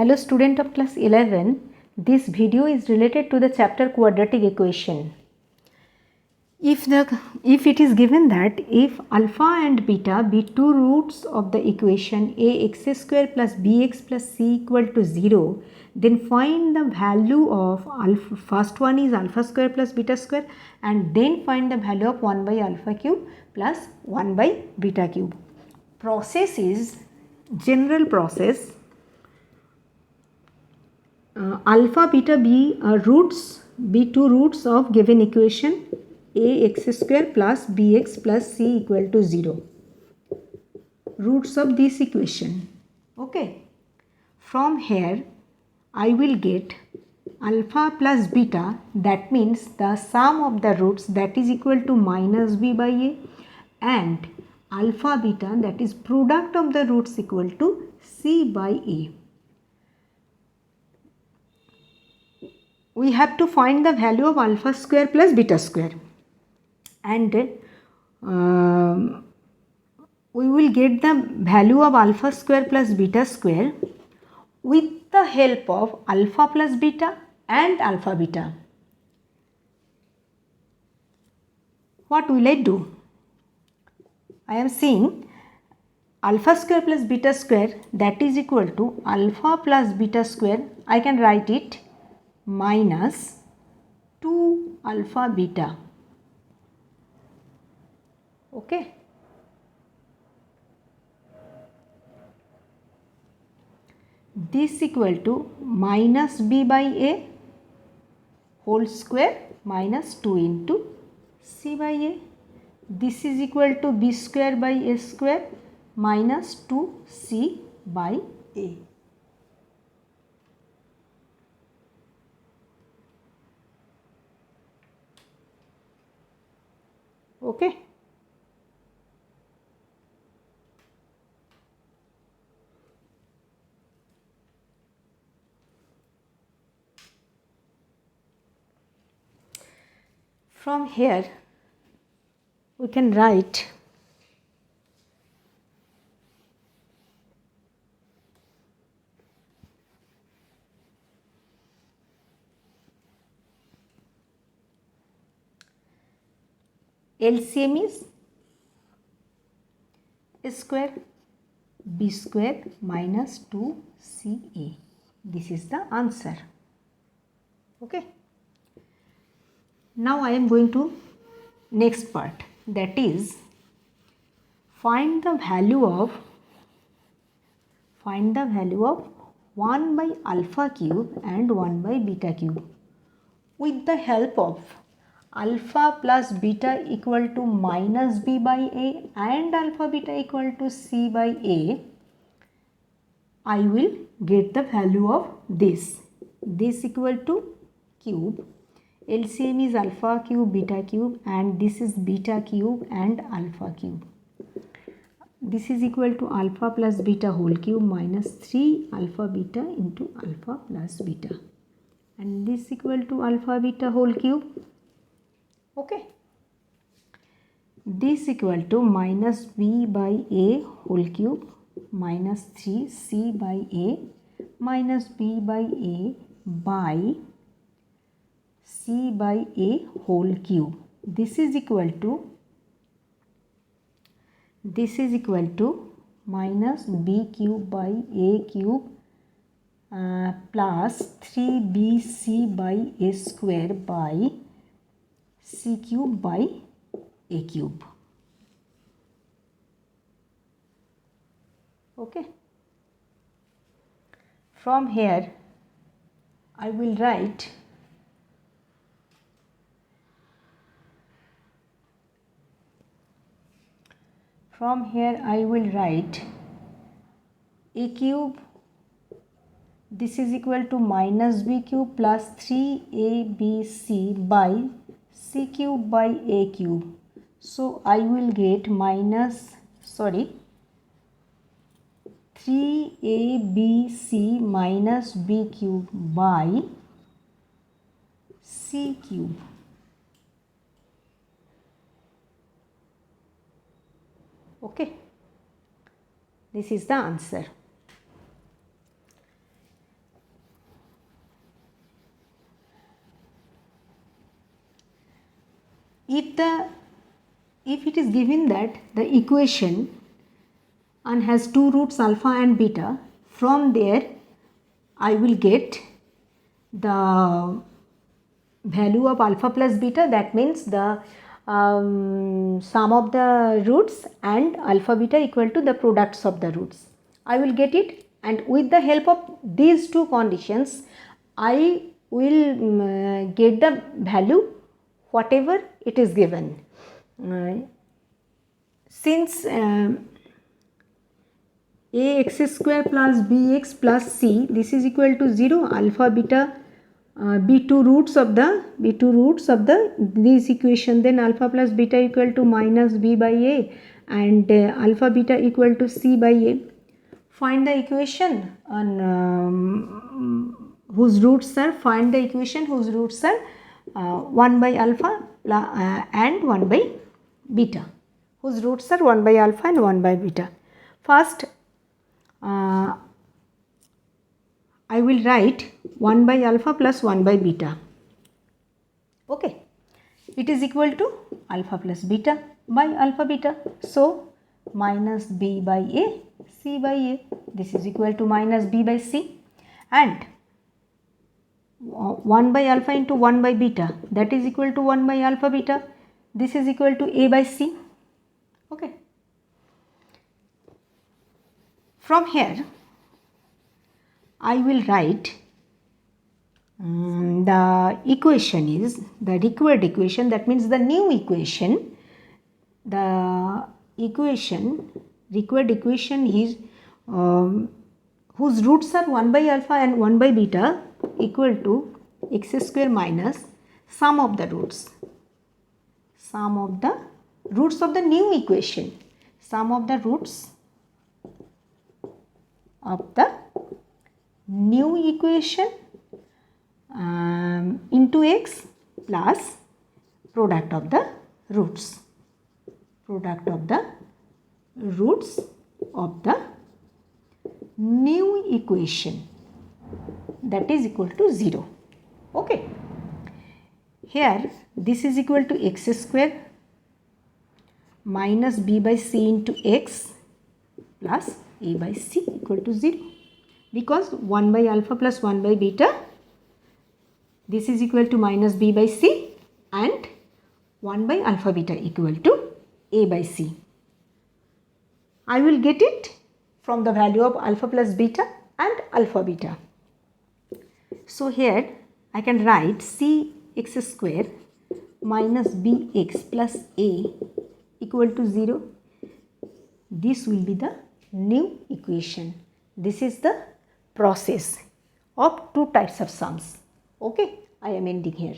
Hello student of class 11, this video is related to the chapter quadratic equation. If it is given that if alpha and beta be two roots of the equation ax square plus bx plus c equal to 0, then find the value of alpha. First one is alpha square plus beta square and then find the value of 1 by alpha cube plus 1 by beta cube. Process is general process. Alpha beta be two roots of given equation ax square plus bx plus c equal to 0. Roots of this equation. Okay. From here I will get alpha plus beta, that means the sum of the roots, that is equal to minus b by a, and alpha beta, that is product of the roots, equal to c by a. We have to find the value of alpha square plus beta square, and we will get the value of alpha square plus beta square with the help of alpha plus beta and alpha beta. What will I do? I am seeing alpha square plus beta square, that is equal to alpha plus beta square. I can write it minus 2 alpha beta. Okay. This equal to minus b by a whole square minus 2 into c by a. This is equal to b square by a square minus 2c by a. Okay. From here we can write LCM is a square b square minus 2ca. This is the answer. Okay. Now I am going to next part, that is find the value of 1 by alpha cube and 1 by beta cube. With the help of alpha plus beta equal to minus b by a and alpha beta equal to c by a, I will get the value of this. This equal to cube. LCM is alpha cube beta cube, and this is beta cube and alpha cube. This is equal to alpha plus beta whole cube minus 3 alpha beta into alpha plus beta, and this equal to alpha beta whole cube. Okay. This equal to minus b by a whole cube minus 3c by a minus b by a by c by a whole cube. This is equal to minus b cube by a cube plus 3bc by a square by c cube by a cube. Okay. From here I will write a cube, this is equal to minus b cube plus 3abc by c cube by a cube. So I will get 3abc minus b cube by c cube. Okay. This is the answer. if it is given that the equation and has two roots alpha and beta, from there I will get the value of alpha plus beta, that means the sum of the roots and alpha beta equal to the products of the roots. I will get it, and with the help of these two conditions I will get the value whatever it is given. Since ax square plus bx plus c, this is equal to 0, alpha beta be two roots of this equation, then alpha plus beta equal to minus b by a and alpha beta equal to c by a. Find the equation whose roots are 1 by alpha and 1 by beta, whose roots are 1 by alpha and 1 by beta. First I will write 1 by alpha plus 1 by beta. Okay, it is equal to alpha plus beta by alpha beta. So minus b by a, c by a, this is equal to minus b by c, and 1 by alpha into 1 by beta, that is equal to 1 by alpha beta, this is equal to a by c. Okay, from here I will write the equation is the required equation, that means the new equation. The required equation is whose roots are 1 by alpha and 1 by beta equal to x square minus sum of the roots of the new equation, sum of the roots of the new equation into x plus product of the roots of the new equation, that is equal to 0. Okay, here this is equal to x square minus b by c into x plus a by c equal to 0, because 1 by alpha plus 1 by beta, this is equal to minus b by c, and 1 by alpha beta equal to a by c. I will get it from the value of alpha plus beta and alpha beta. So here I can write cx square minus bx plus a equal to 0. This will be the new equation. This is the process of two types of sums. Okay, I am ending here.